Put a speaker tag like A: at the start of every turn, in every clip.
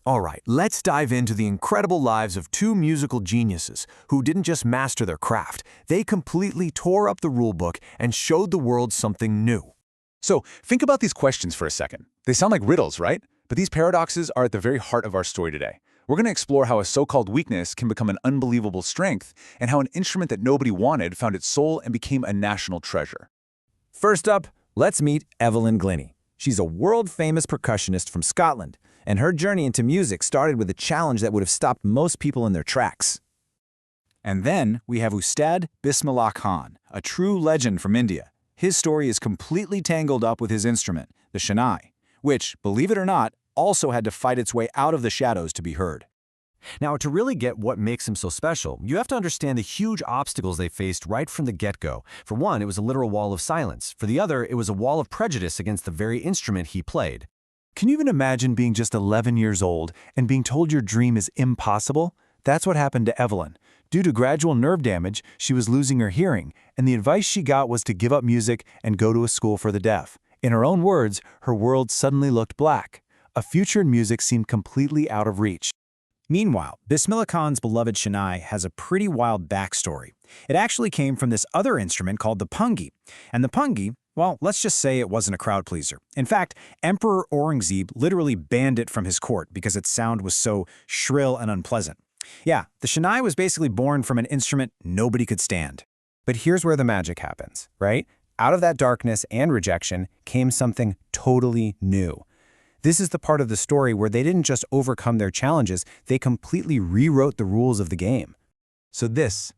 A: All right, let's dive into the incredible lives of two musical geniuses who didn't just master their craft, they completely tore up the rulebook and showed the world something new.
B: So think about these questions for a second. They sound like riddles, right? But these paradoxes are at the very heart of our story today. We're going to explore how a so-called weakness can become an unbelievable strength, and how an instrument that nobody wanted found its soul and became a national treasure.
C: First up, let's meet Evelyn Glennie. She's a world-famous percussionist from Scotland, and her journey into music started with a challenge that would have stopped most people in their tracks.
D: And then we have Ustad Bismillah Khan, a true legend from India. His story is completely tangled up with his instrument, the shehnai, which, believe it or not, also had to fight its way out of the shadows to be heard.
A: Now, to really get what makes him so special, you have to understand the huge obstacles they faced right from the get-go. For one, it was a literal wall of silence. For the other, it was a wall of prejudice against the very instrument he played.
E: Can you even imagine being just 11 years old and being told your dream is impossible? That's what happened to Evelyn. Due to gradual nerve damage, she was losing her hearing, and the advice she got was to give up music and go to a school for the deaf. In her own words, her world suddenly looked black. A future in music seemed completely out of reach.
C: Meanwhile, Bismillah Khan's beloved shehnai has a pretty wild backstory. It actually came from this other instrument called the pungi. And the pungi, well, let's just say it wasn't a crowd pleaser. In fact, Emperor Aurangzeb literally banned it from his court because its sound was so shrill and unpleasant. Yeah, the shehnai was basically born from an instrument nobody could stand. But here's where the magic happens, right? Out of that darkness and rejection came something totally new. This is the part of the story where they didn't just overcome their challenges, they completely rewrote the rules of the game.
E: So this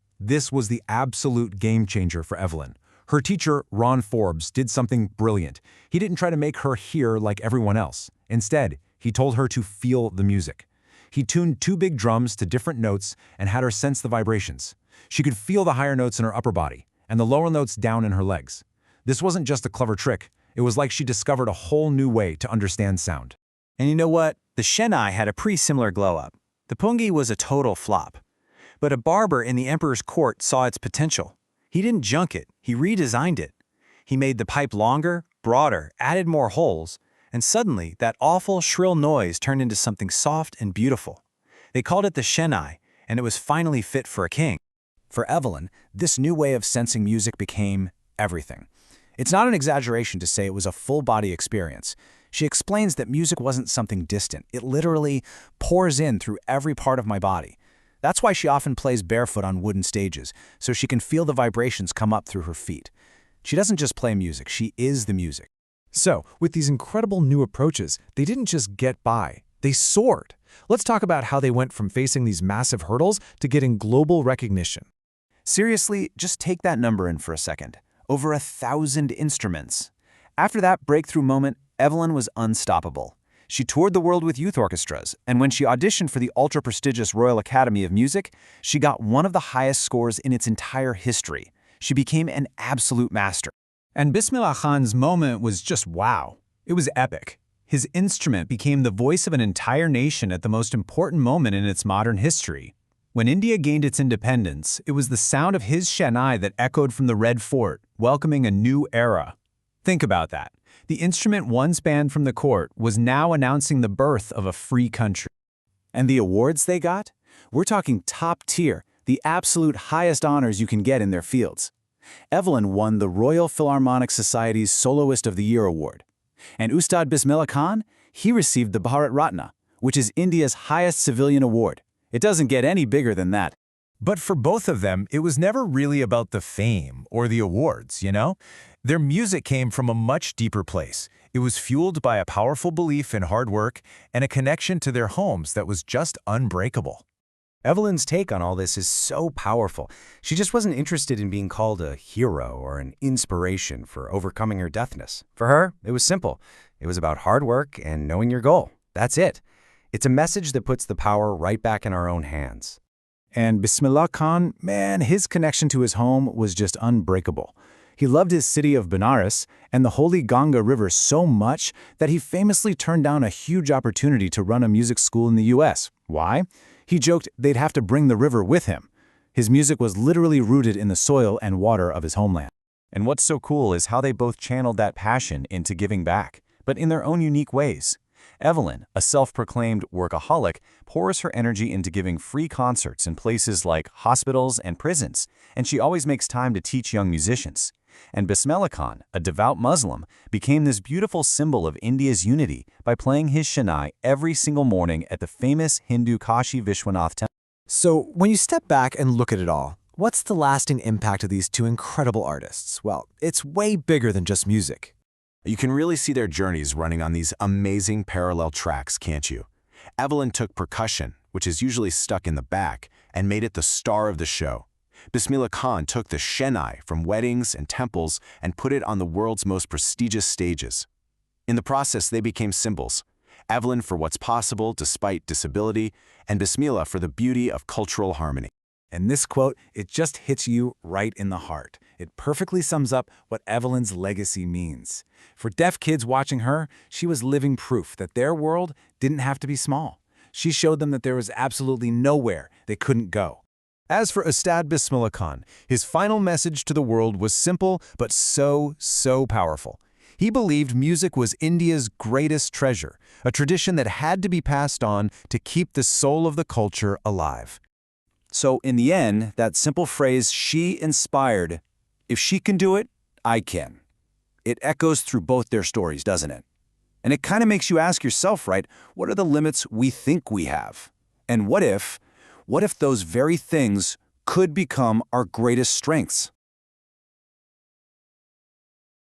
E: was the absolute game changer for Evelyn. Her teacher, Ron Forbes, did something brilliant. He didn't try to make her hear like everyone else. Instead, he told her to feel the music. He tuned two big drums to different notes and had her sense the vibrations. She could feel the higher notes in her upper body and the lower notes down in her legs. This wasn't just a clever trick. It was like she discovered a whole new way to understand sound.
D: And you know what? The shehnai had a pretty similar glow-up. The pungi was a total flop. But a barber in the emperor's court saw its potential. He didn't junk it, he redesigned it. He made the pipe longer, broader, added more holes, and suddenly that awful shrill noise turned into something soft and beautiful. They called it the shehnai, and it was finally fit for a king.
C: For Evelyn, this new way of sensing music became everything. It's not an exaggeration to say it was a full-body experience. She explains that music wasn't something distant. It literally pours in through every part of my body. That's why she often plays barefoot on wooden stages, so she can feel the vibrations come up through her feet. She doesn't just play music, she is the music.
E: So, with these incredible new approaches, they didn't just get by, they soared. Let's talk about how they went from facing these massive hurdles to getting global recognition.
C: Seriously, just take that number in for a second. Over 1,000 instruments. After that breakthrough moment, Evelyn was unstoppable. She toured the world with youth orchestras, and when she auditioned for the ultra-prestigious Royal Academy of Music, she got one of the highest scores in its entire history. She became an absolute master.
D: And Bismillah Khan's moment was just wow. It was epic. His instrument became the voice of an entire nation at the most important moment in its modern history. When India gained its independence, it was the sound of his shehnai that echoed from the Red Fort, welcoming a new era. Think about that. The instrument once banned from the court was now announcing the birth of a free country.
C: And the awards they got? We're talking top tier, the absolute highest honors you can get in their fields. Evelyn won the Royal Philharmonic Society's Soloist of the Year award. And Ustad Bismillah Khan, he received the Bharat Ratna, which is India's highest civilian award. It doesn't get any bigger than that.
E: But for both of them, it was never really about the fame or the awards, you know? Their music came from a much deeper place. It was fueled by a powerful belief in hard work and a connection to their homes that was just unbreakable.
C: Evelyn's take on all this is so powerful. She just wasn't interested in being called a hero or an inspiration for overcoming her deafness. For her, it was simple. It was about hard work and knowing your goal. That's it. It's a message that puts the power right back in our own hands. And Bismillah Khan, man, his connection to his home was just unbreakable. He loved his city of Benares and the holy Ganga River so much that he famously turned down a huge opportunity to run a music school in the US. Why? He joked they'd have to bring the river with him. His music was literally rooted in the soil and water of his homeland.
F: And what's so cool is how they both channeled that passion into giving back, but in their own unique ways.
B: Evelyn, a self-proclaimed workaholic, pours her energy into giving free concerts in places like hospitals and prisons, and she always makes time to teach young musicians. And Bismillah Khan, a devout Muslim, became this beautiful symbol of India's unity by playing his shehnai every single morning at the famous Hindu Kashi Vishwanath temple.
A: So, when you step back and look at it all, what's the lasting impact of these two incredible artists? Well, it's way bigger than just music.
C: You can really see their journeys running on these amazing parallel tracks, can't you? Evelyn took percussion, which is usually stuck in the back, and made it the star of the show. Bismillah Khan took the shehnai from weddings and temples and put it on the world's most prestigious stages. In the process, they became symbols. Evelyn for what's possible despite disability, and Bismillah for the beauty of cultural harmony.
B: And this quote, it just hits you right in the heart. It perfectly sums up what Evelyn's legacy means. For deaf kids watching her, she was living proof that their world didn't have to be small. She showed them that there was absolutely nowhere they couldn't go.
A: As for Ustad Bismillah Khan, his final message to the world was simple but so powerful. He believed music was India's greatest treasure, a tradition that had to be passed on to keep the soul of the culture alive.
C: So in the end, that simple phrase she inspired, if she can do it, I can. It echoes through both their stories, doesn't it? And it kind of makes you ask yourself, right, what are the limits we think we have? And what if those very things could become our greatest strengths?